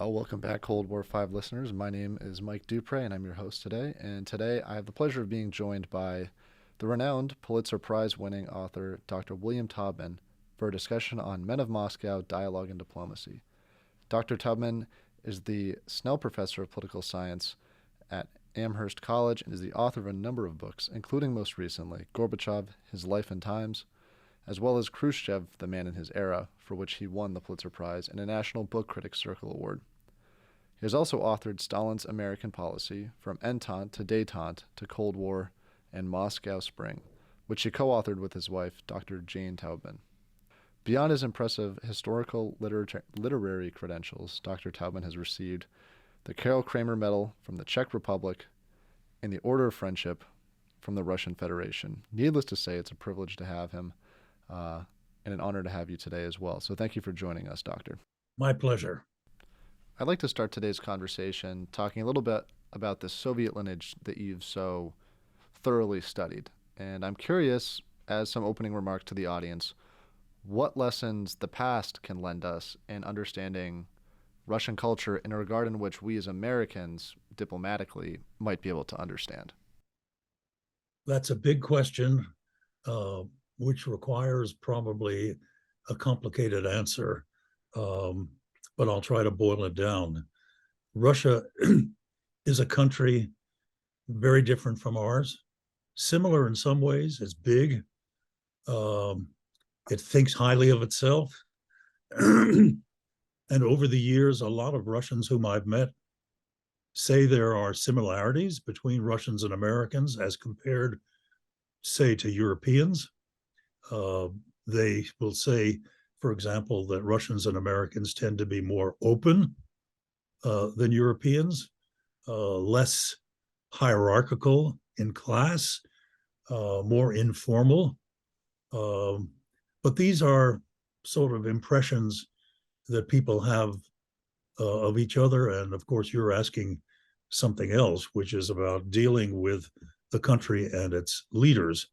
Well, welcome back, Cold War 5 listeners. My name is Mike Dupre, and I'm your host today. And today I have the pleasure of being joined by the renowned Pulitzer Prize winning author, Dr. William Taubman, for a discussion on Men of Moscow, Dialogue and Diplomacy. Dr. Taubman is the Snell Professor of Political Science at Amherst College and is the author of a number of books, including most recently Gorbachev, His Life and Times, as well as Khrushchev, The Man in His Era, for which he won the Pulitzer Prize and a National Book Critics Circle Award. He has also authored Stalin's American Policy, From Entente to Detent to Cold War and Moscow Spring, which he co-authored with his wife, Dr. Jane Taubman. Beyond his impressive historical literary credentials, Dr. Taubman has received the Karel Kramer Medal from the Czech Republic and the Order of Friendship from the Russian Federation. Needless to say, it's a privilege to have him and an honor to have you today as well. So thank you for joining us, Doctor. My pleasure. I'd like to start today's conversation talking a little bit about the Soviet lineage that you've so thoroughly studied. And I'm curious, as some opening remarks to the audience, what lessons the past can lend us in understanding Russian culture in a regard in which we as Americans, diplomatically, might be able to understand. That's a big question, which requires probably a complicated answer, but I'll try to boil it down. Russia is a country very different from ours, similar in some ways. It's big. It thinks highly of itself. And over the years, a lot of Russians whom I've met say there are similarities between Russians and Americans as compared, say, to Europeans. They will say, for example, that Russians and Americans tend to be more open than Europeans, less hierarchical in class, more informal. But these are sort of impressions that people have of each other. And of course, you're asking something else, which is about dealing with the country and its leaders.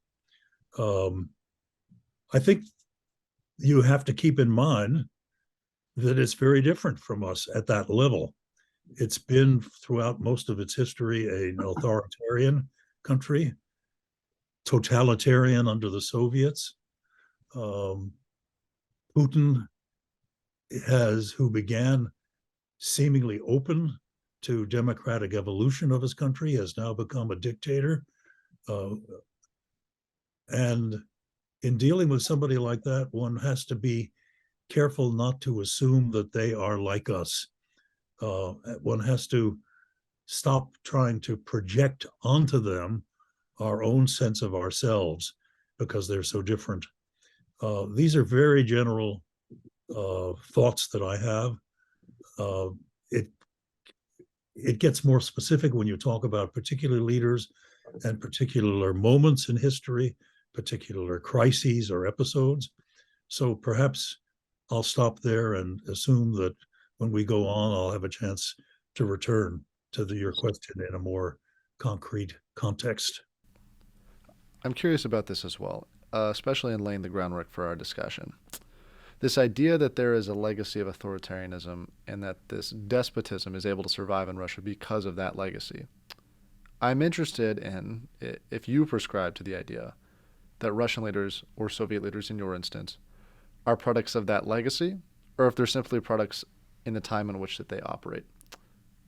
I think you have to keep in mind that it's very different from us at that level. It's been throughout most of its history an authoritarian country, totalitarian under the Soviets. Putin who began seemingly open to democratic evolution of his country, has now become a dictator. And in dealing with somebody like that, one has to be careful not to assume that they are like us. One has to stop trying to project onto them our own sense of ourselves because they're so different. These are very general thoughts that I have. It gets more specific when you talk about particular leaders and particular moments in history, particular crises or episodes. So perhaps I'll stop there and assume that when we go on, I'll have a chance to return to your question in a more concrete context. I'm curious about this as well, especially in laying the groundwork for our discussion. This idea that there is a legacy of authoritarianism and that this despotism is able to survive in Russia because of that legacy. I'm interested in if you prescribe to the idea that Russian leaders, or Soviet leaders in your instance, are products of that legacy, or if they're simply products in the time in which that they operate.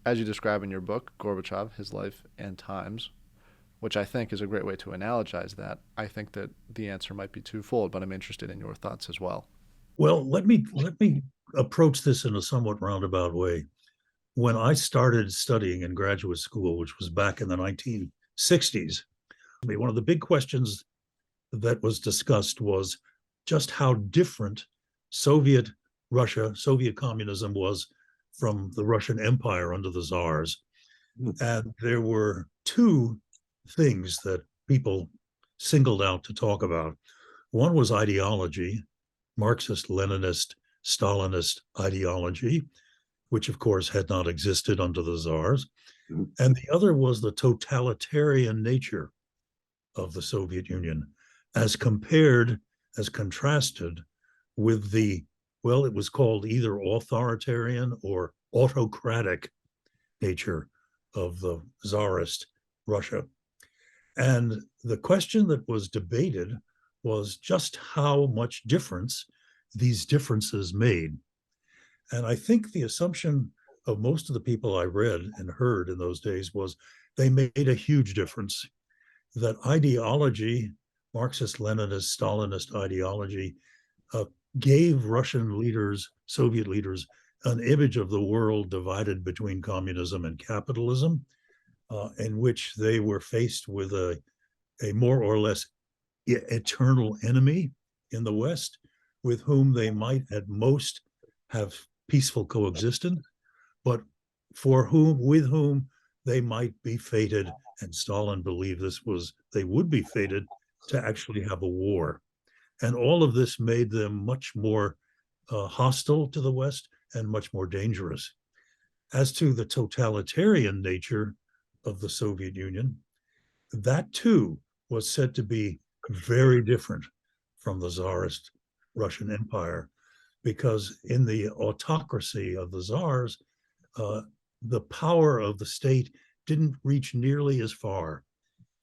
As you describe in your book, Gorbachev, His Life and Times, which I think is a great way to analogize that, I think that the answer might be twofold, but I'm interested in your thoughts as well. Well, let me approach this in a somewhat roundabout way. When I started studying in graduate school, which was back in the 1960s, one of the big questions that was discussed was just how different Soviet Russia, Soviet communism was from the Russian Empire under the Tsars. And there were two things that people singled out to talk about. One was ideology, Marxist, Leninist, Stalinist ideology, which of course had not existed under the Tsars. And the other was the totalitarian nature of the Soviet Union as contrasted with it was called either authoritarian or autocratic nature of the Tsarist Russia. And the question that was debated was just how much difference these differences made. And I think the assumption of most of the people I read and heard in those days was they made a huge difference. That ideology, Marxist, Leninist, Stalinist ideology, gave Russian leaders, Soviet leaders, an image of the world divided between communism and capitalism, in which they were faced with a more or less eternal enemy in the West, with whom they might at most have peaceful coexistence, but with whom they might be fated, and Stalin believed they would be fated to actually have a war. And all of this made them much more hostile to the West and much more dangerous. As to the totalitarian nature of the Soviet Union, that too was said to be very different from the Tsarist Russian Empire, because in the autocracy of the Tsars, the power of the state didn't reach nearly as far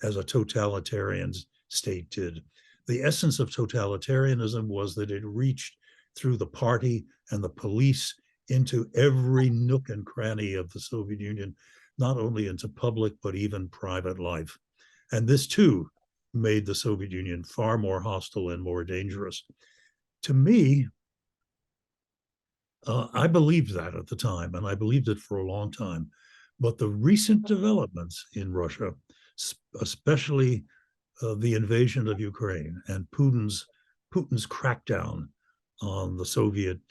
as a totalitarian state did. The essence of totalitarianism was that it reached through the party and the police into every nook and cranny of the Soviet Union, not only into public, but even private life. And this too made the Soviet Union far more hostile and more dangerous. To me, I believed that at the time, and I believed it for a long time. But the recent developments in Russia, especially the invasion of Ukraine and Putin's crackdown on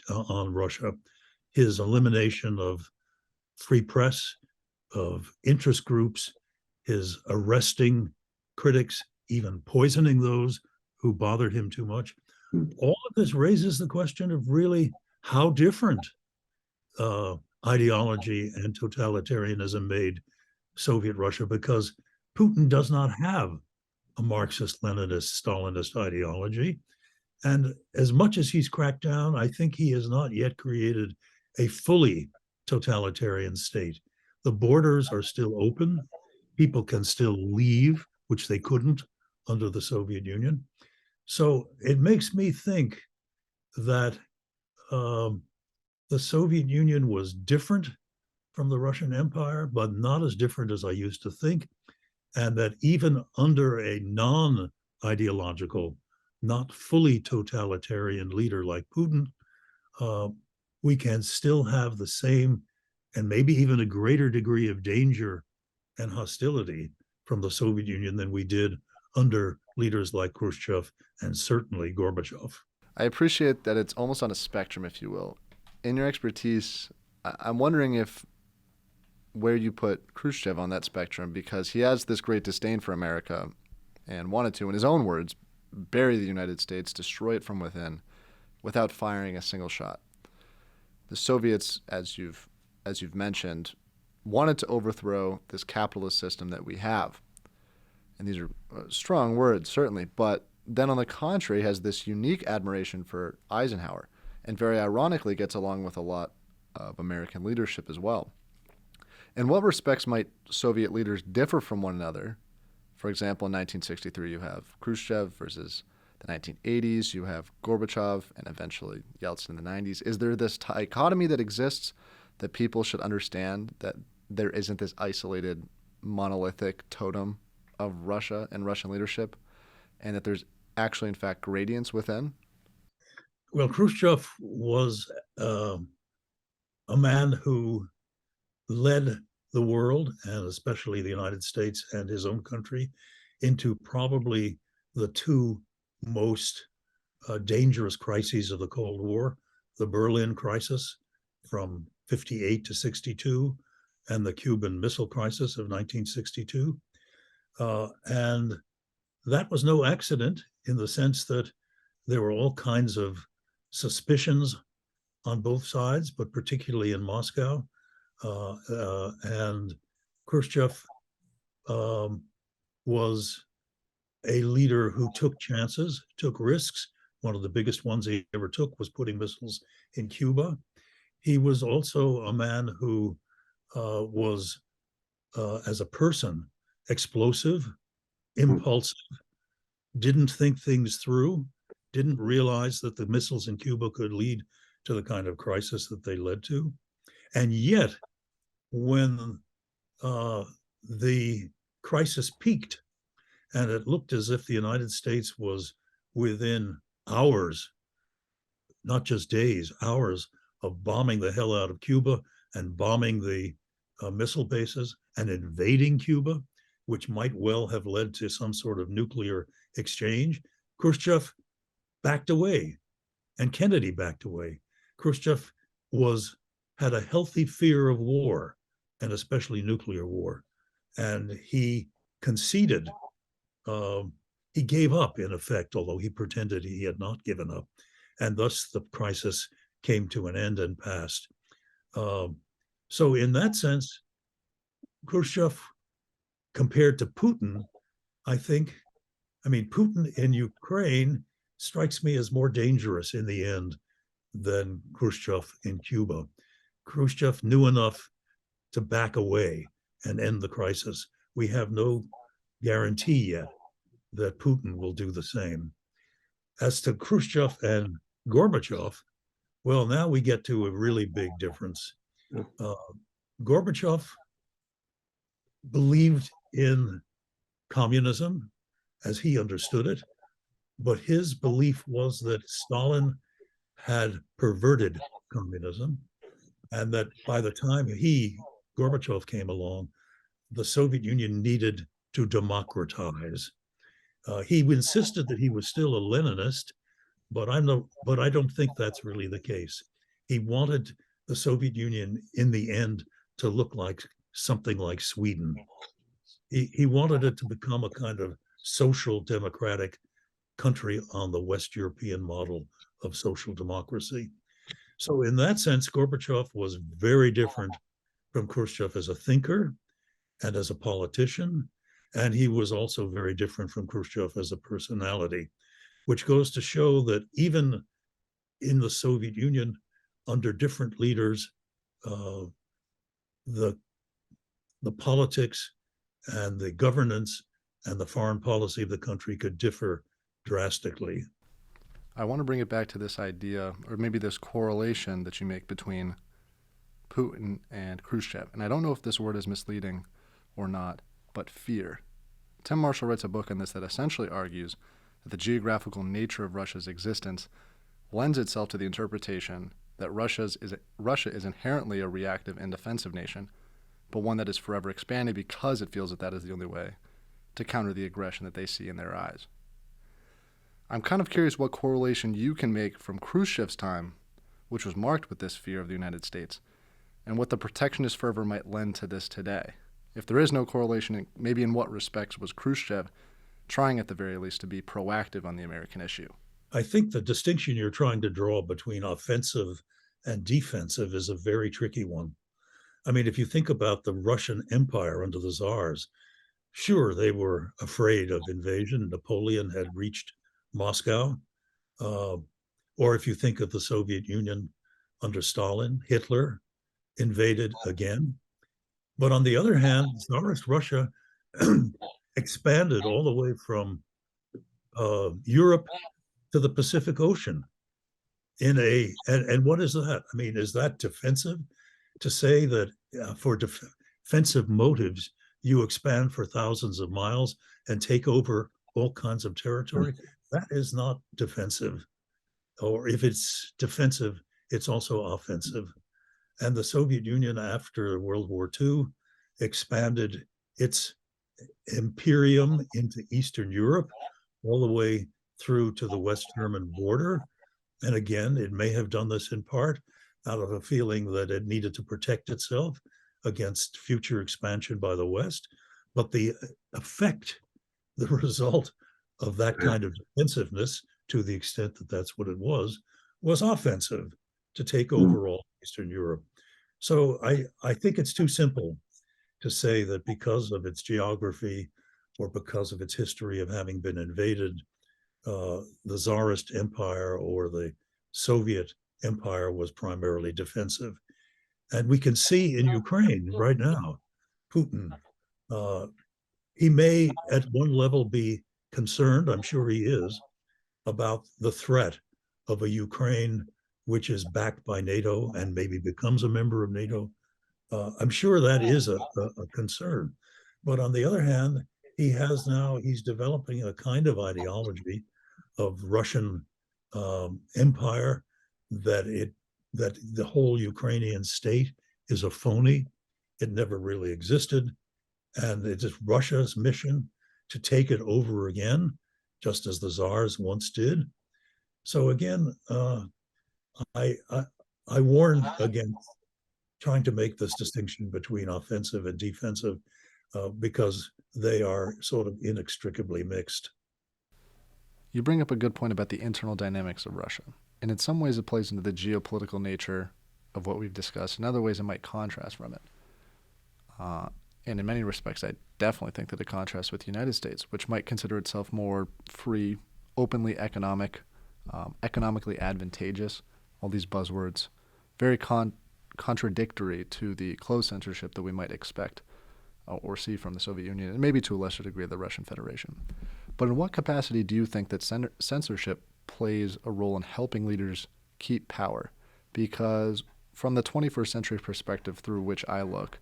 on Russia, his elimination of free press, of interest groups, his arresting critics, even poisoning those who bothered him too much. All of this raises the question of really how different ideology and totalitarianism made Soviet Russia, because Putin does not have a Marxist, Leninist, Stalinist ideology. And as much as he's cracked down, I think he has not yet created a fully totalitarian state. The borders are still open. People can still leave, which they couldn't under the Soviet Union. So it makes me think that the Soviet Union was different from the Russian Empire, but not as different as I used to think. And that even under a non-ideological, not fully totalitarian leader like Putin, we can still have the same and maybe even a greater degree of danger and hostility from the Soviet Union than we did under leaders like Khrushchev and certainly Gorbachev. I appreciate that it's almost on a spectrum, if you will. In your expertise, I'm wondering where you put Khrushchev on that spectrum, because he has this great disdain for America and wanted to, in his own words, bury the United States, destroy it from within, without firing a single shot. The Soviets, as you've mentioned, wanted to overthrow this capitalist system that we have. And these are strong words, certainly, but then on the contrary has this unique admiration for Eisenhower, and very ironically gets along with a lot of American leadership as well. In what respects might Soviet leaders differ from one another? For example, in 1963, you have Khrushchev versus the 1980s, you have Gorbachev, and eventually Yeltsin in the 90s. Is there this dichotomy that exists that people should understand, that there isn't this isolated monolithic totem of Russia and Russian leadership, and that there's actually, in fact, gradients within? Well, Khrushchev was a man who led the world, and especially the United States and his own country, into probably the two most dangerous crises of the Cold War: the Berlin crisis from 58 to 62, and the Cuban Missile Crisis of 1962. And that was no accident, in the sense that there were all kinds of suspicions on both sides, but particularly in Moscow. And Khrushchev was a leader who took chances, took risks. One of the biggest ones he ever took was putting missiles in Cuba. he was also a man who was, as a person, explosive, impulsive, didn't think things through, didn't realize that the missiles in Cuba could lead to the kind of crisis that they led to. And yet, when the crisis peaked and it looked as if the United States was within hours, not just days, hours of bombing the hell out of Cuba and bombing the missile bases and invading Cuba, which might well have led to some sort of nuclear exchange, Khrushchev backed away and Kennedy backed away. Khrushchev had a healthy fear of war, and especially nuclear war. And he conceded. He gave up, in effect, although he pretended he had not given up. And thus the crisis came to an end and passed. So in that sense, Khrushchev, compared to Putin, Putin in Ukraine strikes me as more dangerous in the end than Khrushchev in Cuba. Khrushchev knew enough to back away and end the crisis. We have no guarantee yet that Putin will do the same. As to Khrushchev and Gorbachev, well, now we get to a really big difference. Gorbachev believed in communism as he understood it, but his belief was that Stalin had perverted communism, and that by the time Gorbachev, came along, the Soviet Union needed to democratize. He insisted that he was still a Leninist, but I don't think that's really the case. He wanted the Soviet Union in the end to look like something like Sweden. He wanted it to become a kind of social democratic country on the West European model of social democracy. So in that sense, Gorbachev was very different from Khrushchev as a thinker and as a politician. And he was also very different from Khrushchev as a personality, which goes to show that even in the Soviet Union, under different leaders, the politics and the governance and the foreign policy of the country could differ drastically. I want to bring it back to this idea, or maybe this correlation that you make between Putin and Khrushchev. And I don't know if this word is misleading or not, but fear. Tim Marshall writes a book on this that essentially argues that the geographical nature of Russia's existence lends itself to the interpretation that Russia is inherently a reactive and defensive nation, but one that is forever expanding because it feels that that is the only way to counter the aggression that they see in their eyes. I'm kind of curious what correlation you can make from Khrushchev's time, which was marked with this fear of the United States, and what the protectionist fervor might lend to this today. If there is no correlation, maybe in what respects was Khrushchev trying at the very least to be proactive on the American issue? I think the distinction you're trying to draw between offensive and defensive is a very tricky one. I mean, if you think about the Russian Empire under the Tsars, sure, they were afraid of invasion. Napoleon had reached Moscow. Or if you think of the Soviet Union under Stalin, Hitler invaded again. But on the other hand, Tsarist Russia expanded all the way from Europe to the Pacific Ocean. And what is that? I mean, is that defensive? To say that for defensive motives, you expand for thousands of miles and take over all kinds of territory, that is not defensive. Or if it's defensive, it's also offensive. And the Soviet Union after World War II expanded its imperium into Eastern Europe, all the way through to the West German border. And again, it may have done this in part out of a feeling that it needed to protect itself against future expansion by the West. But the effect, the result of that kind of defensiveness, to the extent that that's what it was offensive, to take over all Eastern Europe. So I think it's too simple to say that because of its geography or because of its history of having been invaded, the Tsarist Empire or the Soviet empire was primarily defensive. And we can see in Ukraine right now, Putin, uh, he may at one level be concerned, I'm sure he is, about the threat of a Ukraine which is backed by NATO and maybe becomes a member of NATO. I'm sure that is a concern. But on the other hand, he's developing a kind of ideology of Russian empire that the whole Ukrainian state is a phony. It never really existed. And it is Russia's mission to take it over again, just as the Tsars once did. So again, I warn against trying to make this distinction between offensive and defensive because they are sort of inextricably mixed. You bring up a good point about the internal dynamics of Russia, and in some ways it plays into the geopolitical nature of what we've discussed. In other ways, it might contrast from it. And in many respects, I definitely think that it contrasts with the United States, which might consider itself more free, openly economically advantageous, all these buzzwords, very contradictory to the closed censorship that we might expect or see from the Soviet Union, and maybe to a lesser degree the Russian Federation. But in what capacity do you think that censorship plays a role in helping leaders keep power? Because from the 21st century perspective through which I look,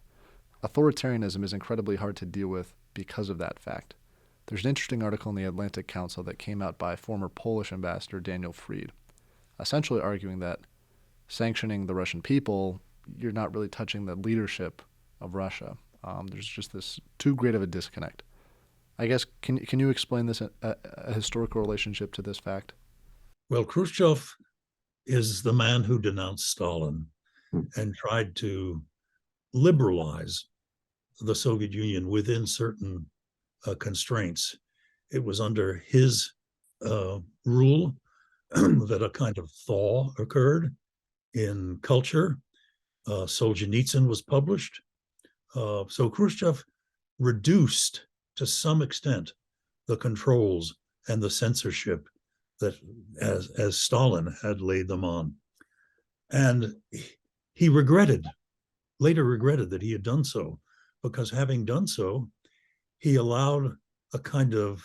authoritarianism is incredibly hard to deal with because of that fact. There's an interesting article in the Atlantic Council that came out by former Polish ambassador Daniel Fried, essentially arguing that sanctioning the Russian people, you're not really touching the leadership of Russia. There's just this too great of a disconnect. I guess, can you explain this, a historical relationship to this fact? Well, Khrushchev is the man who denounced Stalin and tried to liberalize the Soviet Union within certain constraints. It was under his rule that a kind of thaw occurred in culture. Solzhenitsyn was published. So Khrushchev reduced to some extent the controls and the censorship that as Stalin had laid them on. And he later regretted that he had done so, because having done so, he allowed a kind of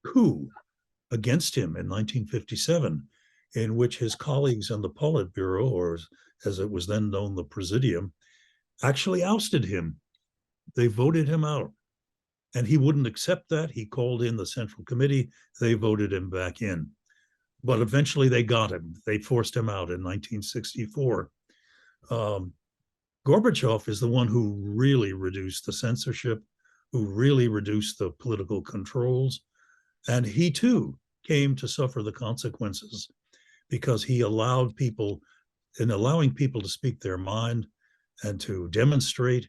coup against him in 1957, in which his colleagues in the Politburo, or as it was then known, the Presidium, actually ousted him. They voted him out. And he wouldn't accept that. He called in the Central Committee. They voted him back in. But eventually they got him. They forced him out in 1964. Gorbachev is the one who really reduced the censorship, who really reduced the political controls. And he too came to suffer the consequences because he allowed people, in allowing people to speak their mind and to demonstrate,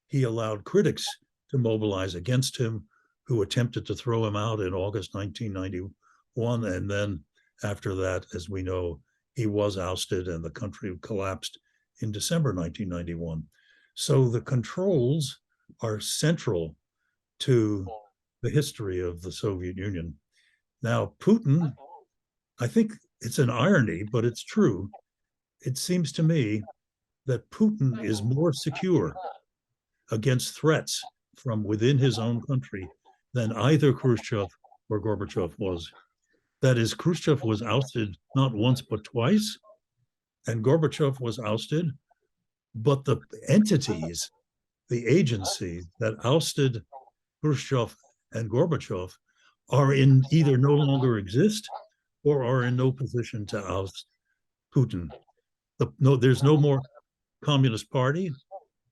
he allowed critics to mobilize against him, who attempted to throw him out in August 1991. And then after that, as we know, he was ousted and the country collapsed in December 1991. So the controls are central to the history of the Soviet Union. Now, Putin, I think it's an irony, but it's true. It seems to me that Putin is more secure against threats from within his own country than either Khrushchev or Gorbachev was. That is, Khrushchev was ousted not once but twice, and Gorbachev was ousted, but the entities, the agencies that ousted Khrushchev and Gorbachev are in either no longer exist or are in no position to oust Putin. There's no more Communist Party.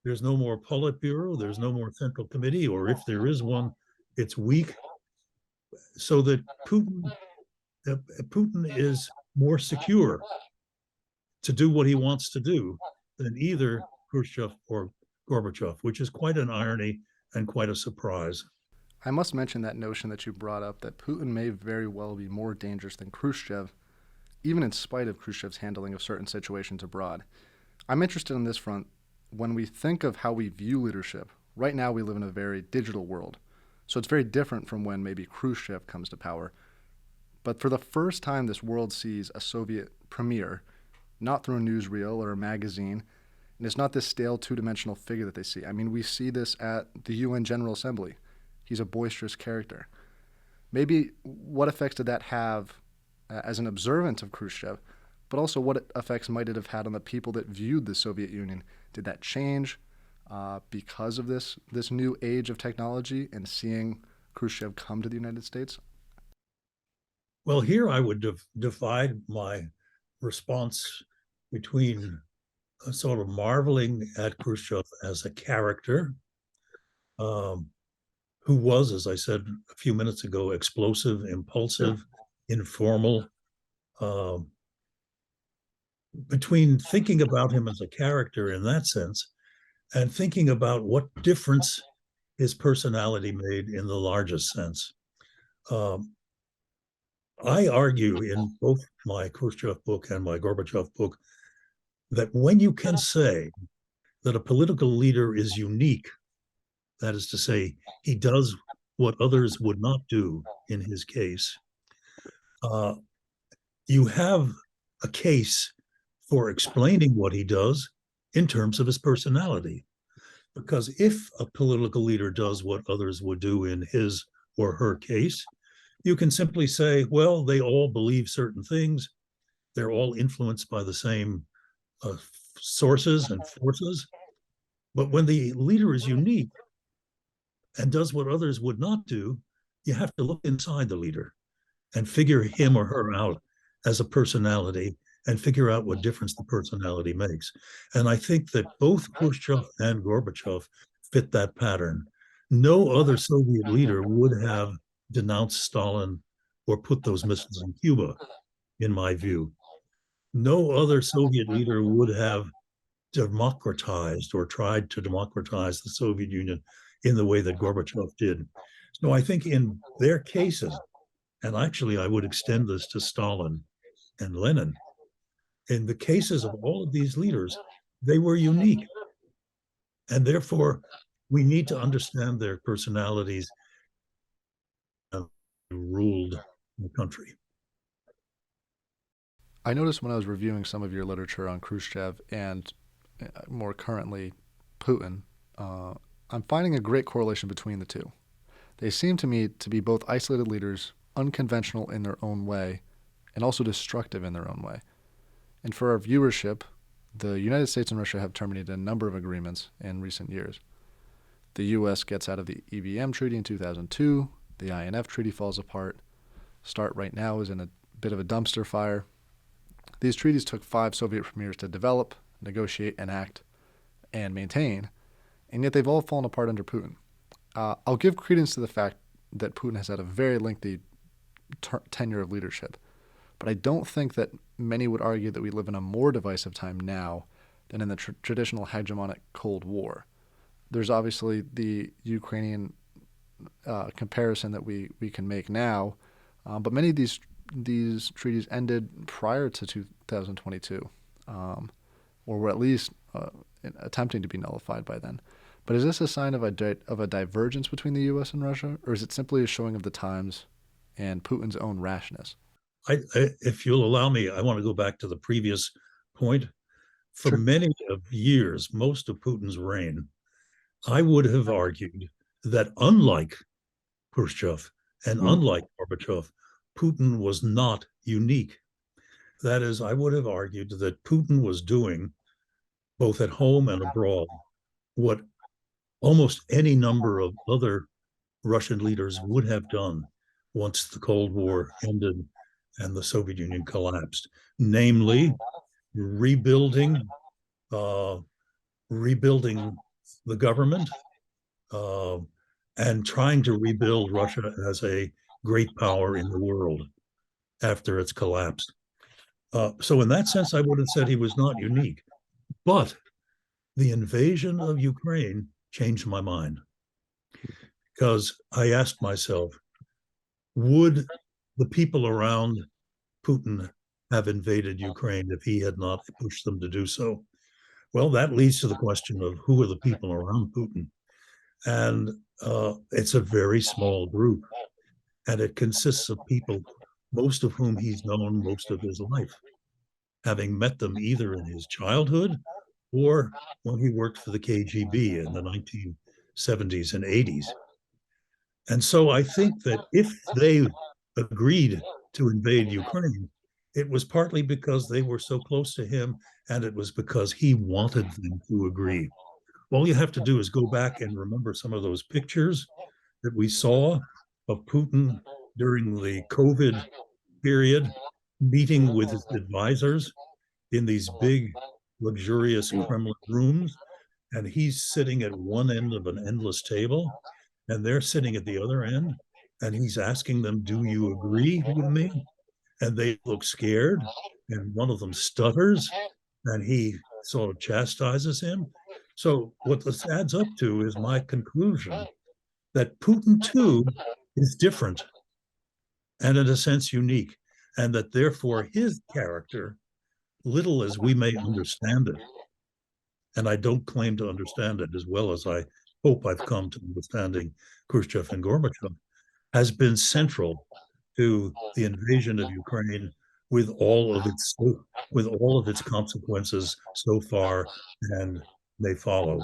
There's no more Politburo. There's no more Central Committee, or if there is one, it's weak. So that Putin is more secure to do what he wants to do than either Khrushchev or Gorbachev, which is quite an irony and quite a surprise. I must mention that notion that you brought up, that Putin may very well be more dangerous than Khrushchev, even in spite of Khrushchev's handling of certain situations abroad. I'm interested on this front. When we think of how we view leadership, right now we live in a very digital world. So it's very different from when maybe Khrushchev comes to power. But for the first time, this world sees a Soviet premier not through a newsreel or a magazine. And it's not this stale two-dimensional figure that they see. I mean, we see this at the UN General Assembly. He's a boisterous character. Maybe what effects did that have as an observant of Khrushchev, but also what effects might it have had on the people that viewed the Soviet Union? Did that change because of this new age of technology and seeing Khrushchev come to the United States? Well, here I would divide my response between a sort of marveling at Khrushchev as a character, um, who was, as I said a few minutes ago, explosive, impulsive, informal. Um, between thinking about him as a character in that sense and thinking about what difference his personality made in the largest sense. Um, I argue in both my Khrushchev book and my Gorbachev book that when you can say that a political leader is unique, that is to say, he does what others would not do in his case, uh, you have a case for explaining what he does in terms of his personality. Because if a political leader does what others would do in his or her case, you can simply say, well, they all believe certain things. They're all influenced by the same sources and forces. But when the leader is unique and does what others would not do, you have to look inside the leader and figure him or her out as a personality and figure out what difference the personality makes. And I think that both Khrushchev and Gorbachev fit that pattern. No other Soviet leader would have denounced Stalin or put those missiles in Cuba, in my view. No other Soviet leader would have democratized or tried to democratize the Soviet Union in the way that Gorbachev did. So I think in their cases, and actually I would extend this to Stalin and Lenin, in the cases of all of these leaders, they were unique. And therefore, we need to understand their personalities and ruled the country. I noticed when I was reviewing some of your literature on Khrushchev and more currently Putin, I'm finding a great correlation between the two. They seem to me to be both isolated leaders, unconventional in their own way, and also destructive in their own way. And for our viewership, the United States and Russia have terminated a number of agreements in recent years. The U.S. gets out of the EBM Treaty in 2002, the INF Treaty falls apart, START right now is in a bit of a dumpster fire. These treaties took 5 Soviet premiers to develop, negotiate, enact, and maintain, and yet they've all fallen apart under Putin. I'll give credence to the fact that Putin has had a very lengthy tenure of leadership, but I don't think that many would argue that we live in a more divisive time now than in the traditional hegemonic Cold War. There's obviously the Ukrainian comparison that we can make now, but many of these treaties ended prior to 2022, or were at least attempting to be nullified by then. But is this a sign of a divergence between the U.S. and Russia, or is it simply a showing of the times and Putin's own rashness? If you'll allow me, I want to go back to the previous point. For Sure. many of years, most of Putin's reign, I would have argued that unlike Khrushchev and unlike Gorbachev, Putin was not unique. That is, I would have argued that Putin was doing, both at home and abroad, what almost any number of other Russian leaders would have done once the Cold War ended and the Soviet Union collapsed, namely rebuilding, uh, rebuilding the government, uh, and trying to rebuild Russia as a great power in the world after its collapse. So in that sense, I would have said he was not unique. But the invasion of Ukraine changed my mind because I asked myself, would the people around Putin have invaded Ukraine if he had not pushed them to do so? Well, that leads to the question of who are the people around Putin? And it's a very small group, and it consists of people, most of whom he's known most of his life. having met them either in his childhood or when he worked for the KGB in the 1970s and 80s. And so I think that if they agreed to invade Ukraine, it was partly because they were so close to him, and it was because he wanted them to agree. All you have to do is go back and remember some of those pictures that we saw of Putin during the COVID period, meeting with his advisors in these big, luxurious Kremlin rooms. And he's sitting at one end of an endless table, and they're sitting at the other end. And he's asking them, "Do you agree with me?" And they look scared. And one of them stutters, and he sort of chastises him. So, what this adds up to is my conclusion that Putin, too, is different and, in a sense, unique, and that therefore his character, little as we may understand it, and I don't claim to understand it as well as I hope I've come to understanding Khrushchev and Gorbachev, has been central to the invasion of Ukraine with all of its consequences so far and may follow.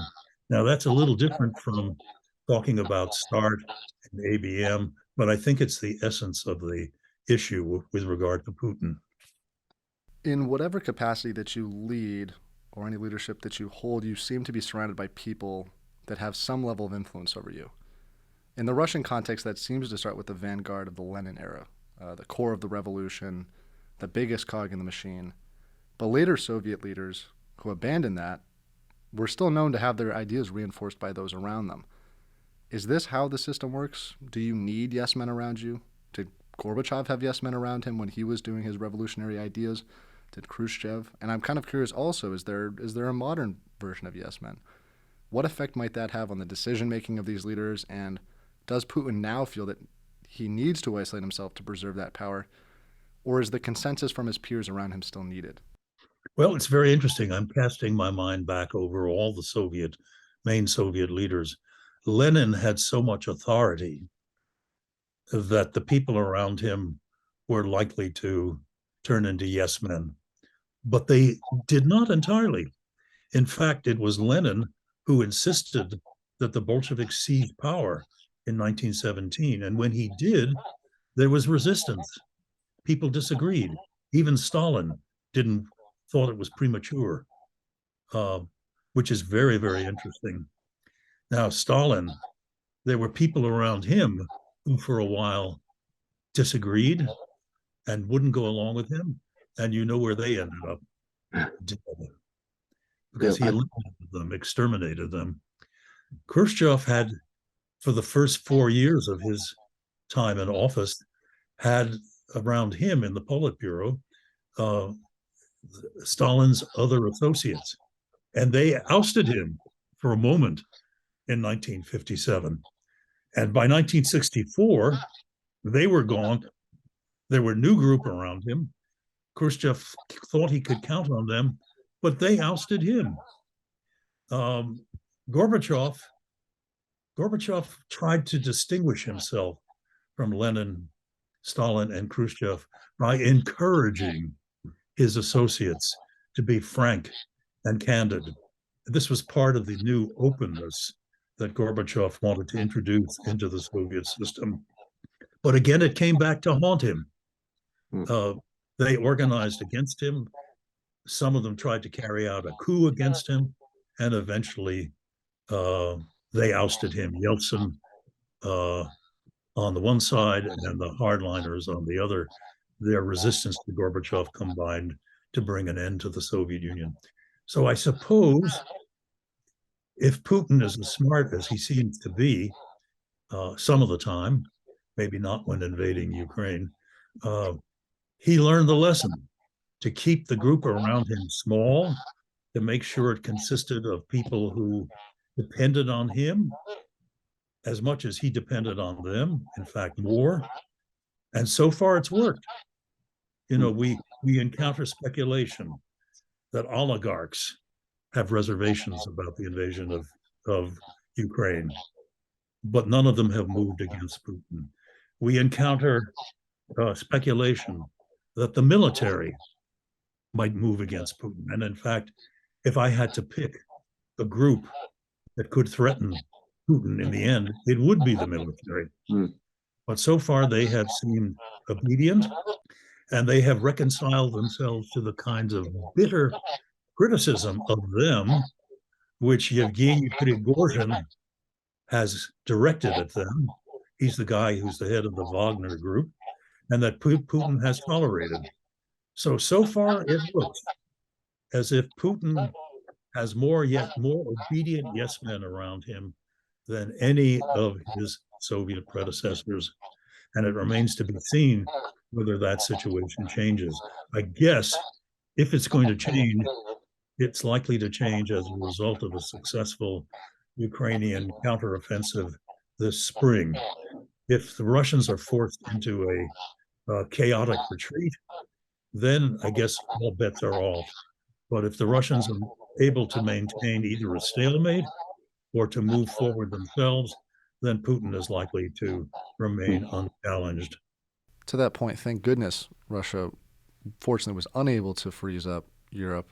Now that's a little different from talking about START and ABM, but I think it's the essence of the issue with regard to Putin. In whatever capacity that you lead or any leadership that you hold, you seem to be surrounded by people that have some level of influence over you. In the Russian context, that seems to start with the vanguard of the Lenin era, the core of the revolution, the biggest cog in the machine. But later Soviet leaders who abandoned that were still known to have their ideas reinforced by those around them. Is this how the system works? Do you need yes men around you? Did Gorbachev have yes men around him when he was doing his revolutionary ideas? Did Khrushchev? And I'm kind of curious also, is there a modern version of yes men? What effect might that have on the decision making of these leaders? And does Putin now feel that he needs to isolate himself to preserve that power? Or is the consensus from his peers around him still needed? Well, it's very interesting. I'm casting my mind back over all the main Soviet leaders. Lenin had so much authority that the people around him were likely to turn into yes men. But they did not entirely. In fact, it was Lenin who insisted that the Bolsheviks seize power in 1917. And when he did, there was resistance. People disagreed. Even Stalin didn't thought it was premature, which is very, very interesting. Now, Stalin, there were people around him who for a while disagreed and wouldn't go along with him. And you know where they ended up, dead, because he eliminated them, exterminated them. Khrushchev had, for the first 4 years of his time in office, had around him in the Politburo Stalin's other associates, and they ousted him for a moment in 1957. And by 1964, they were gone. There were a new group around him. Khrushchev thought he could count on them, but they ousted him. Gorbachev tried to distinguish himself from Lenin, Stalin, and Khrushchev by encouraging his associates to be frank and candid. This was part of the new openness that Gorbachev wanted to introduce into the Soviet system. But again, it came back to haunt him. They organized against him. Some of them tried to carry out a coup against him, and eventually they ousted him. Yeltsin on the one side and the hardliners on the other. Their resistance to Gorbachev combined to bring an end to the Soviet Union. So I suppose if Putin is as smart as he seems to be some of the time, maybe not when invading Ukraine, he learned the lesson to keep the group around him small, to make sure it consisted of people who depended on him as much as he depended on them, in fact, more. And so far it's worked. You know, we encounter speculation that oligarchs have reservations about the invasion of Ukraine, but none of them have moved against Putin. We encounter speculation that the military might move against Putin. And in fact, if I had to pick a group that could threaten Putin in the end, it would be the military. But so far, they have seemed obedient, and they have reconciled themselves to the kinds of bitter criticism of them, which Yevgeny Prigozhin has directed at them. He's the guy who's the head of the Wagner group, and that Putin has tolerated. So far, it looks as if Putin has more obedient yes men around him than any of his Soviet predecessors. And it remains to be seen whether that situation changes. I guess if it's going to change, it's likely to change as a result of a successful Ukrainian counteroffensive this spring. If the Russians are forced into a chaotic retreat, then I guess all bets are off. But if the Russians are able to maintain either a stalemate or to move forward themselves, then Putin is likely to remain unchallenged. To that point, thank goodness Russia fortunately was unable to freeze up Europe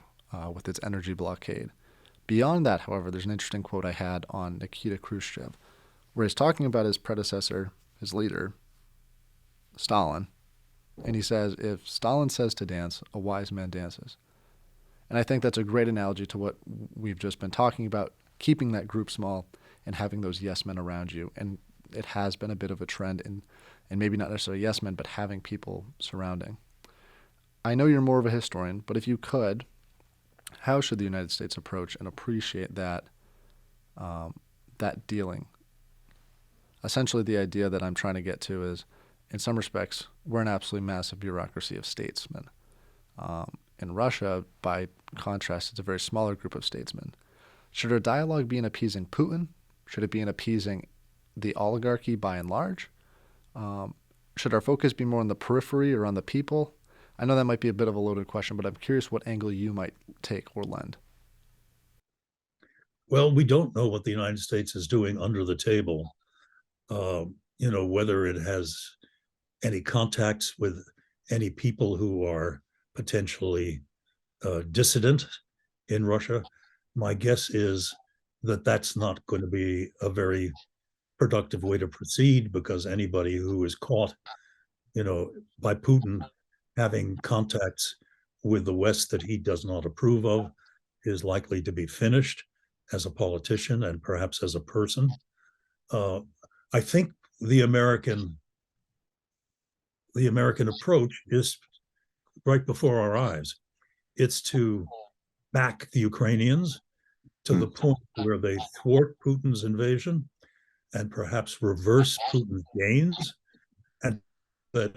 with its energy blockade. Beyond that, however, there's an interesting quote I had on Nikita Khrushchev, where he's talking about his predecessor, his leader, Stalin, and he says, if Stalin says to dance, a wise man dances. And I think that's a great analogy to what we've just been talking about, keeping that group small and having those yes men around you. And it has been a bit of a trend in, and maybe not necessarily yes men, but having people surrounding. I know you're more of a historian, but if you could, how should the United States approach and appreciate that that dealing? Essentially, the idea that I'm trying to get to is, in some respects, we're an absolutely massive bureaucracy of statesmen. In Russia, by contrast, it's a very smaller group of statesmen. Should our dialogue be in appeasing Putin? Should it be in appeasing the oligarchy by and large? Should our focus be more on the periphery or on the people? I know that might be a bit of a loaded question, but I'm curious what angle you might take or lend. Well, we don't know what the United States is doing under the table. Whether it has any contacts with any people who are potentially dissident in Russia. My guess is that that's not going to be a very productive way to proceed, because anybody who is caught, by Putin having contacts with the West that he does not approve of is likely to be finished as a politician and perhaps as a person. I think the American approach is right before our eyes. It's to back the Ukrainians to the point where they thwart Putin's invasion and perhaps reverse Putin's gains, and that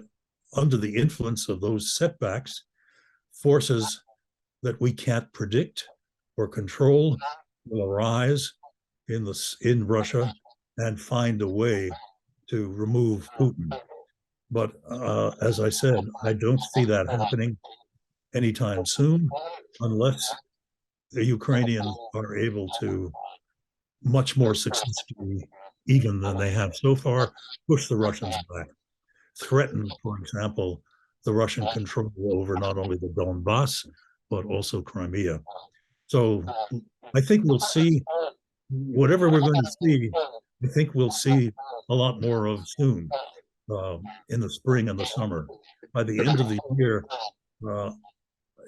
under the influence of those setbacks, forces that we can't predict or control will arise in Russia and find a way to remove Putin. But as I said, I don't see that happening anytime soon, unless the Ukrainians are able to much more successfully, even than they have so far, push the Russians back, threaten, for example, the Russian control over not only the Donbass, but also Crimea. So I think we'll see whatever we're going to see. I think we'll see a lot more of soon in the spring and the summer. By the end of the year,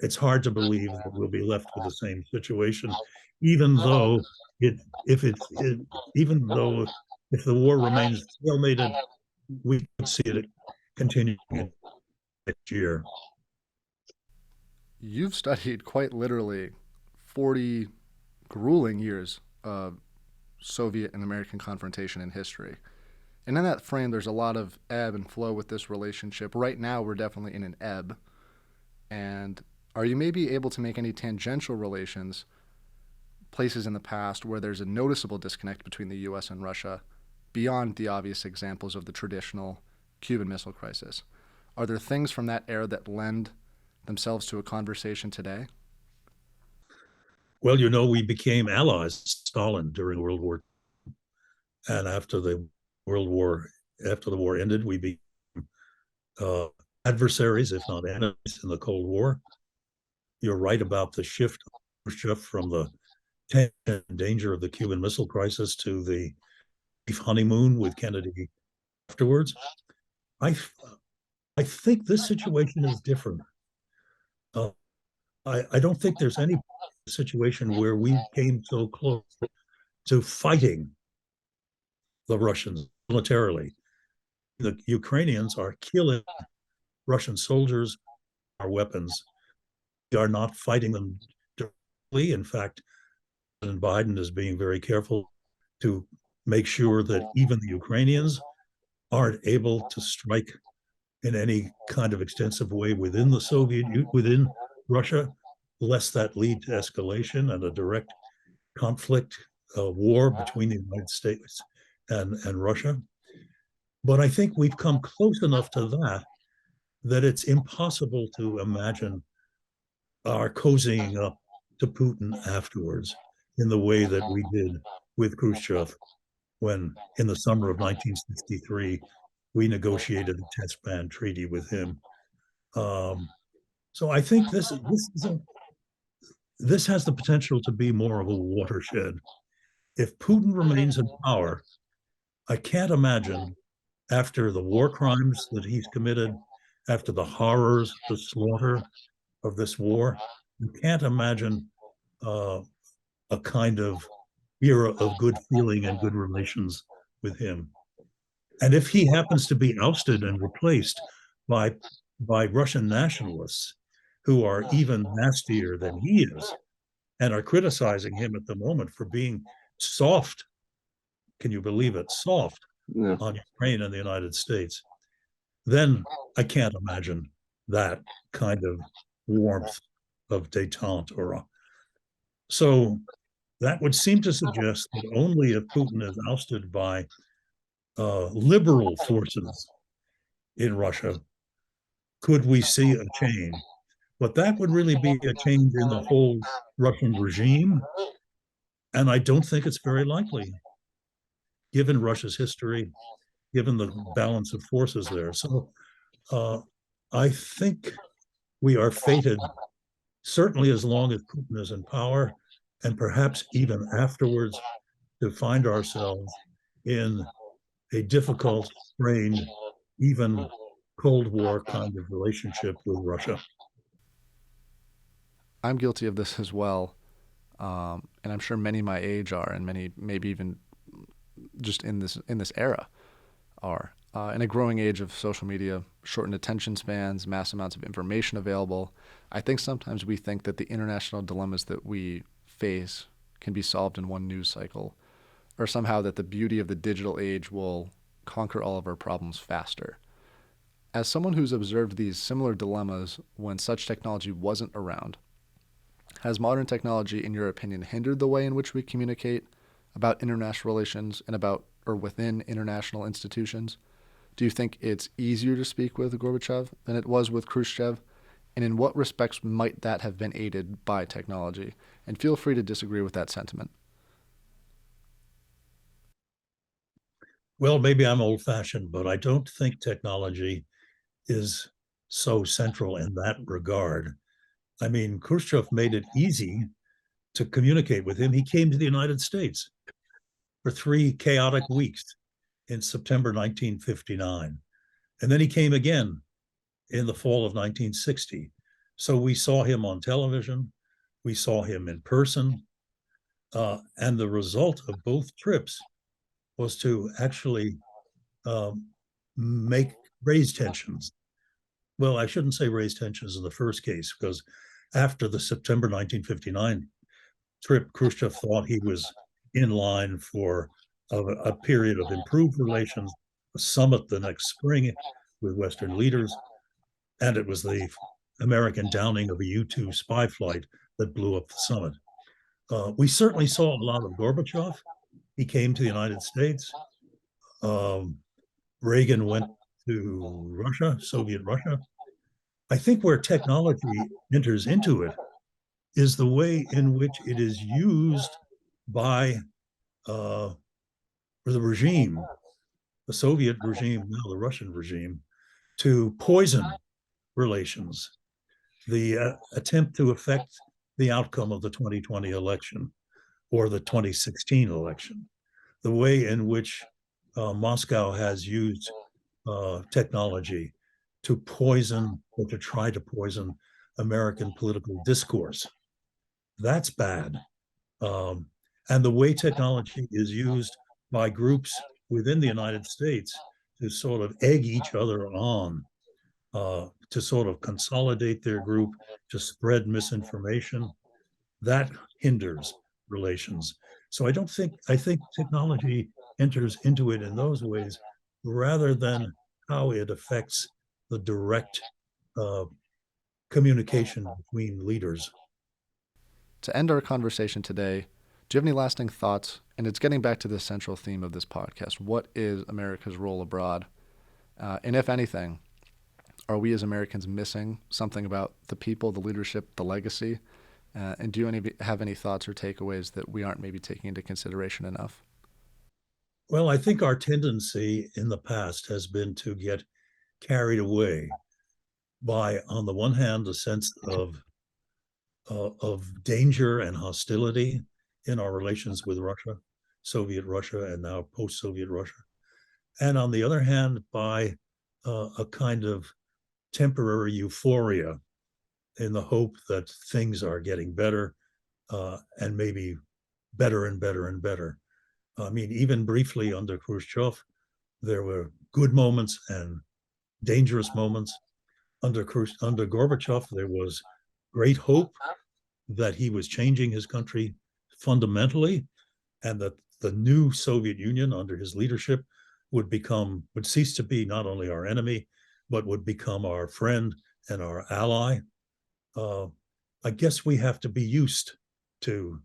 it's hard to believe that we'll be left with the same situation, even though if the war remains stalemated, we could see it continuing next year. You've studied quite literally 40 grueling years of Soviet and American confrontation in history. And in that frame, there's a lot of ebb and flow with this relationship. Right now, we're definitely in an ebb. And are you maybe able to make any tangential relations, places in the past where there's a noticeable disconnect between the U.S. and Russia, beyond the obvious examples of the traditional Cuban Missile Crisis? Are there things from that era that lend themselves to a conversation today? Well, we became allies, Stalin, during World War II. And after the war ended, we became adversaries, if not enemies, in the Cold War. You're right about the shift of Khrushchev from the danger of the Cuban Missile Crisis to the honeymoon with Kennedy afterwards. I I think this situation is different. Uh, I don't think there's any situation where we came so close to fighting the Russians militarily. The Ukrainians are killing Russian soldiers, our weapons. We are not fighting them directly. In fact, President Biden is being very careful to make sure that even the Ukrainians aren't able to strike in any kind of extensive way within the within Russia, lest that lead to escalation and a direct conflict, war between the United States and Russia. But I think we've come close enough to that it's impossible to imagine our cozying up to Putin afterwards in the way that we did with Khrushchev when, in the summer of 1963, we negotiated the test ban treaty with him. So I think this has the potential to be more of a watershed. If Putin remains in power, I can't imagine, after the war crimes that he's committed, after the horrors, the slaughter of this war, you can't imagine uh, a kind of era of good feeling and good relations with him. And if he happens to be ousted and replaced by Russian nationalists who are even nastier than he is and are criticizing him at the moment for being soft, can you believe it, soft on Ukraine and the United States, then I can't imagine that kind of warmth of detente. So that would seem to suggest that only if Putin is ousted by liberal forces in Russia could we see a change. But that would really be a change in the whole Russian regime. And I don't think it's very likely, given Russia's history, given the balance of forces there. So I think we are fated, certainly as long as Putin is in power, and perhaps even afterwards, to find ourselves in a difficult, strained, even Cold War kind of relationship with Russia. I'm guilty of this as well, and I'm sure many my age are, and many maybe even just in this era are. In a growing age of social media, shortened attention spans, mass amounts of information available, I think sometimes we think that the international dilemmas that we face can be solved in one news cycle, or somehow that the beauty of the digital age will conquer all of our problems faster. As someone who's observed these similar dilemmas when such technology wasn't around, has modern technology, in your opinion, hindered the way in which we communicate about international relations and about or within international institutions? Do you think it's easier to speak with Gorbachev than it was with Khrushchev? And in what respects might that have been aided by technology? And feel free to disagree with that sentiment. Well, maybe I'm old fashioned, but I don't think technology is so central in that regard. I mean, Khrushchev made it easy to communicate with him. He came to the United States for 3 chaotic weeks in September 1959. And then he came again in the fall of 1960. So we saw him on television, we saw him in person, and the result of both trips was to actually um, make raise tensions. Well, I shouldn't say raise tensions in the first case, because after the September 1959 trip, Khrushchev thought he was in line for a period of improved relations, a summit the next spring with Western leaders, and it was the American downing of a U-2 spy flight that blew up the summit. We certainly saw a lot of Gorbachev. He came to the United States. Reagan went to Russia, Soviet Russia. I think where technology enters into it is the way in which it is used by the regime, the Soviet regime, now the Russian regime, to poison relations. the attempt to affect the outcome of the 2020 election or the 2016 election, the way in which Moscow has used technology to poison or to try to poison American political discourse. That's bad. And the way technology is used by groups within the United States to sort of egg each other on, to sort of consolidate their group, to spread misinformation, that hinders relations. So I think technology enters into it in those ways rather than how it affects the direct communication between leaders. To end our conversation today, do you have any lasting thoughts? And it's getting back to the central theme of this podcast. What is America's role abroad? And if anything, are we as Americans missing something about the people, the leadership, the legacy? And do you have any thoughts or takeaways that we aren't maybe taking into consideration enough? Well, I think our tendency in the past has been to get carried away by, on the one hand, a sense of danger and hostility in our relations with Russia, Soviet Russia, and now post-Soviet Russia, and on the other hand, by a kind of temporary euphoria in the hope that things are getting better, and maybe better and better and better. I mean, even briefly under Khrushchev, there were good moments and dangerous moments. Under Gorbachev, there was great hope that he was changing his country fundamentally, and that the new Soviet Union under his leadership would cease to be not only our enemy, but would become our friend and our ally. I guess we have to be used to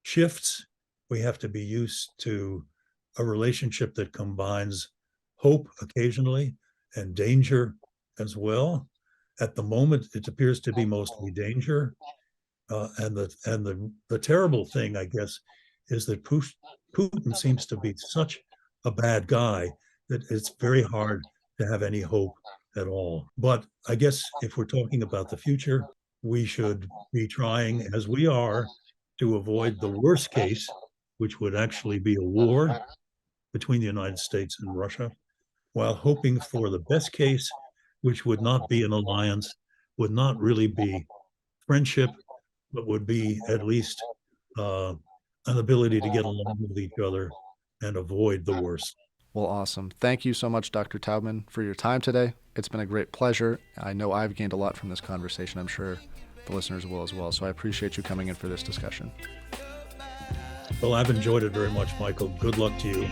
shifts. We have to be used to a relationship that combines hope occasionally and danger as well. At the moment, it appears to be mostly danger. And the terrible thing, I guess, is that Putin seems to be such a bad guy that it's very hard to have any hope at all. But I guess if we're talking about the future, we should be trying, as we are, to avoid the worst case, which would actually be a war between the United States and Russia, while hoping for the best case, which would not be an alliance, would not really be friendship, but would be at least an ability to get along with each other and avoid the worst. Well, awesome. Thank you so much, Dr. Taubman, for your time today. It's been a great pleasure. I know I've gained a lot from this conversation. I'm sure the listeners will as well. So I appreciate you coming in for this discussion. Well, I've enjoyed it very much, Michael. Good luck to you.